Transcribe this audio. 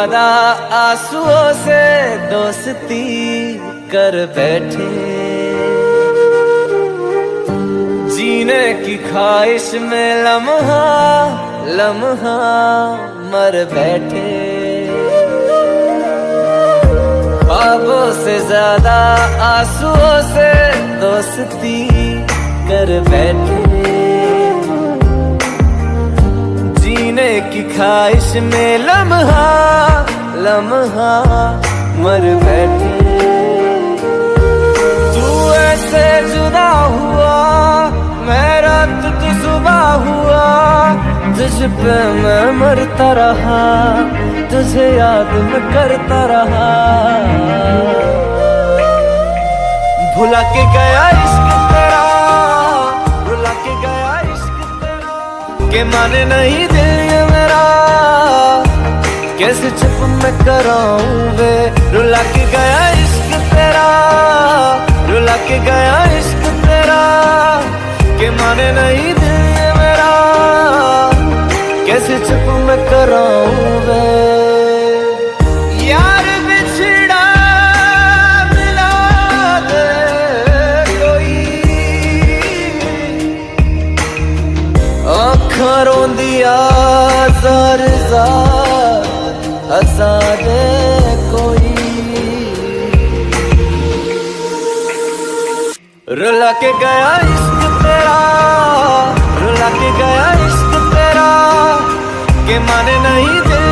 ज्यादा आंसुओं से दोस्ती कर बैठे, जीने की ख्वाहिश में लम्हा लम्हा मर बैठे। ख्वाबों से ज्यादा आंसुओं से दोस्ती कर बैठे, जीने की ख्वाहिश में लम्हा लम्हा मर बैठे। तू ऐसे जुदा हुआ, मैं रात तू सुबह हुआ, तुझ पे मैं मरता रहा, तुझे याद मैं करता रहा। भुला के गया इश्क तेरा, भुला के गया इश्क तेरा, के माने नहीं दिल ये मेरा, कैसे चुप मैं कराऊं वे। रुला के गया इश्क तेरा, रुला के गया इश्क तेरा, के माने नहीं दिल ये मेरा, कैसे चुप मैं कराऊं वे। यार बिछड़ा मिला दे कोई, आँखां रोंदिया ज़ार ज़ार हंसा दे कोई। रुला के गया इश्क तेरा, रुला के गया इश्क तेरा, के माने नहीं दे